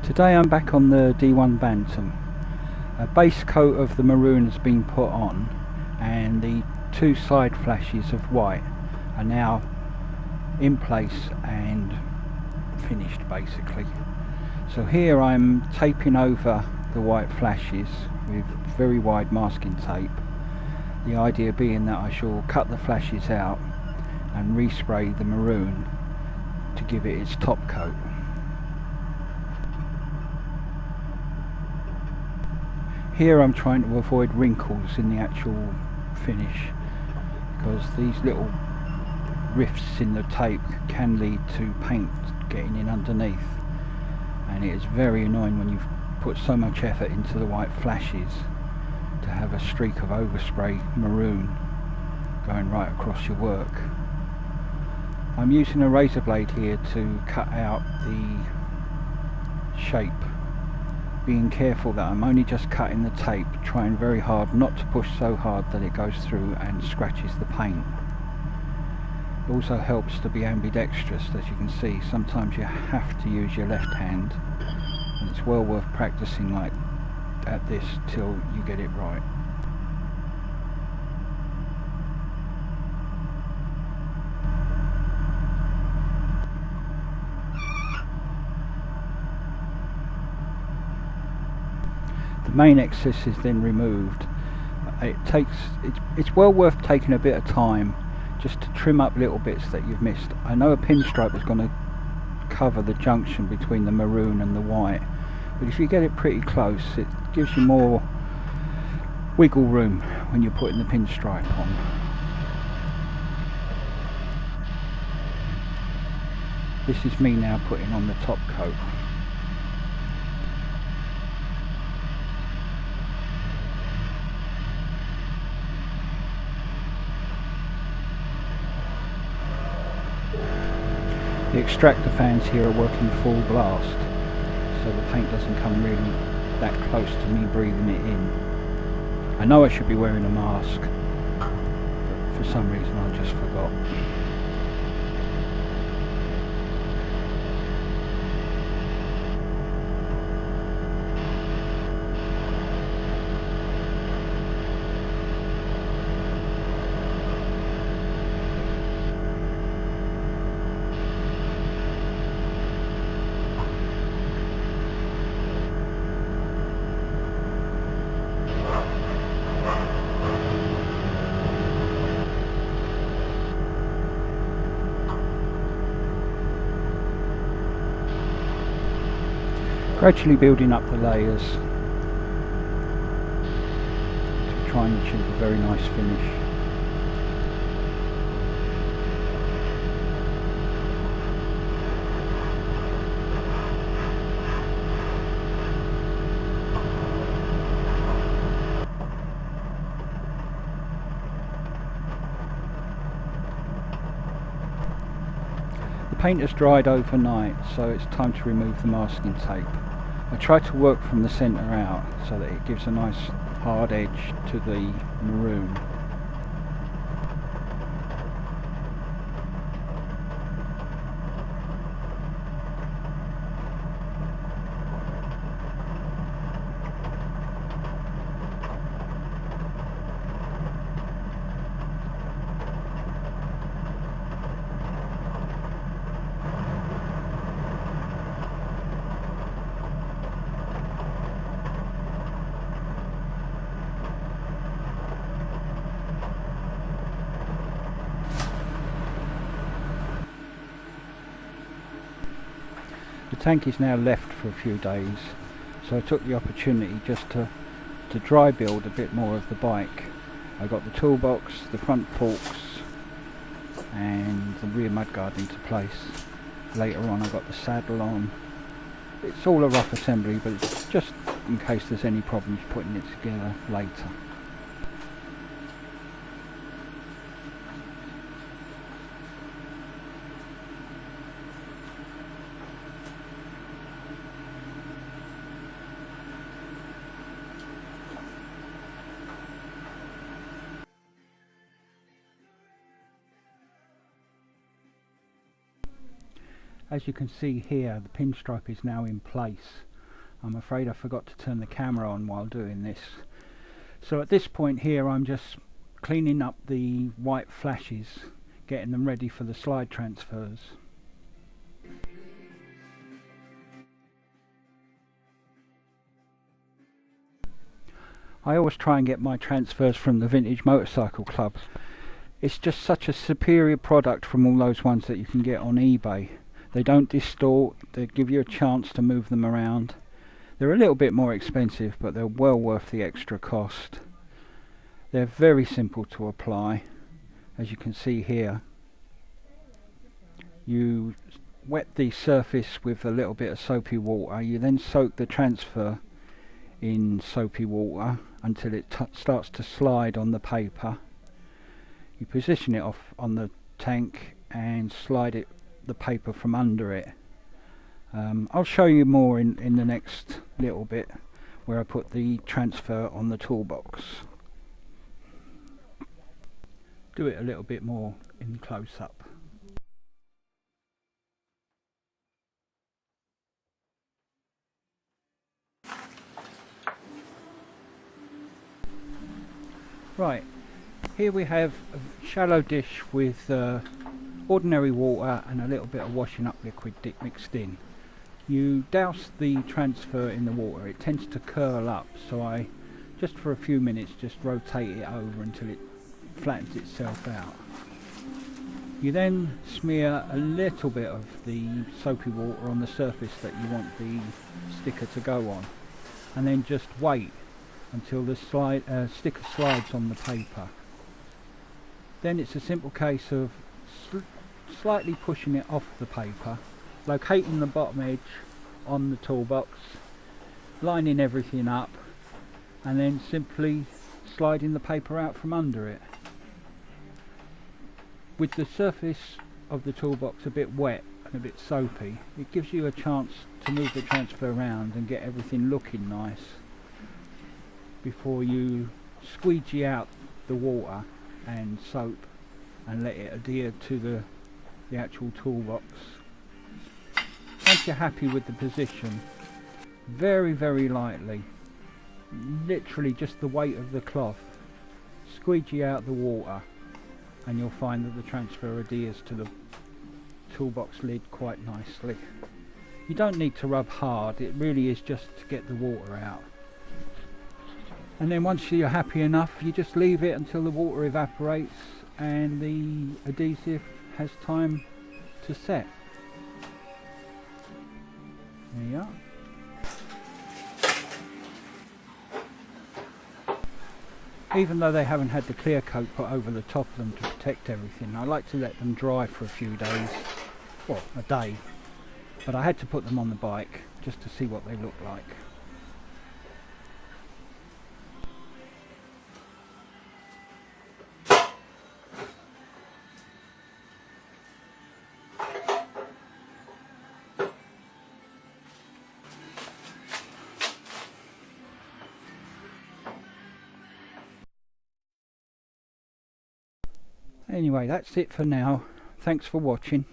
Today I'm back on the D1 Bantam. A base coat of the maroon has been put on and the two side flashes of white are now in place and finished basically. So here I'm taping over the white flashes with very wide masking tape. The idea being that I shall cut the flashes out and respray the maroon to give it its top coat. Here I'm trying to avoid wrinkles in the actual finish because these little rifts in the tape can lead to paint getting in underneath, and it is very annoying when you've put so much effort into the white flashes to have a streak of overspray maroon going right across your work. I'm using a razor blade here to cut out the shape, being careful that I'm only just cutting the tape, trying very hard not to push so hard that it goes through and scratches the paint. It also helps to be ambidextrous. As you can see, sometimes you have to use your left hand, and it's well worth practicing like at this till you get it right. The main excess is then removed. It's well worth taking a bit of time just to trim up little bits that you've missed. I know a pinstripe is going to cover the junction between the maroon and the white, but if you get it pretty close, it gives you more wiggle room when you're putting the pinstripe on. This is me now putting on the top coat. The extractor fans here are working full blast, so the paint doesn't come really that close to me breathing it in. I know I should be wearing a mask, but for some reason I just forgot. Gradually building up the layers to try and achieve a very nice finish. The paint has dried overnight, so it's time to remove the masking tape. I try to work from the centre out so that it gives a nice hard edge to the maroon. The tank is now left for a few days, so I took the opportunity just to dry build a bit more of the bike. I got the toolbox, the front forks and the rear mudguard into place. Later on I got the saddle on. It's all a rough assembly, but it's just in case there's any problems putting it together later. As you can see here, the pinstripe is now in place. I'm afraid I forgot to turn the camera on while doing this. So at this point here I'm just cleaning up the white flashes, getting them ready for the slide transfers. I always try and get my transfers from the Vintage Motorcycle Club. It's just such a superior product from all those ones that you can get on eBay. They don't distort, they give you a chance to move them around. They're a little bit more expensive, but they're well worth the extra cost. They're very simple to apply, as you can see here. You wet the surface with a little bit of soapy water. You then soak the transfer in soapy water until it starts to slide on the paper. You position it off on the tank and slide the paper from under it. I'll show you more in the next little bit where I put the transfer on the toolbox. Do it a little bit more in close up. Right, here we have a shallow dish with ordinary water and a little bit of washing up liquid mixed in. You douse the transfer in the water. It tends to curl up, so I just for a few minutes just rotate it over until it flattens itself out. You then smear a little bit of the soapy water on the surface that you want the sticker to go on, and then just wait until the sticker slides on the paper. Then it's a simple case of slightly pushing it off the paper, locating the bottom edge on the toolbox, lining everything up, and then simply sliding the paper out from under it. With the surface of the toolbox a bit wet and a bit soapy, it gives you a chance to move the transfer around and get everything looking nice before you squeegee out the water and soap and let it adhere to the actual toolbox. Once you're happy with the position, very lightly, literally just the weight of the cloth, squeegee out the water and you'll find that the transfer adheres to the toolbox lid quite nicely. You don't need to rub hard, it really is just to get the water out. And then once you're happy enough, you just leave it until the water evaporates and the adhesive has time to set. There you are. Even though they haven't had the clear coat put over the top of them to protect everything, I like to let them dry for a few days, well, a day, but I had to put them on the bike just to see what they look like. Anyway, that's it for now. Thanks for watching.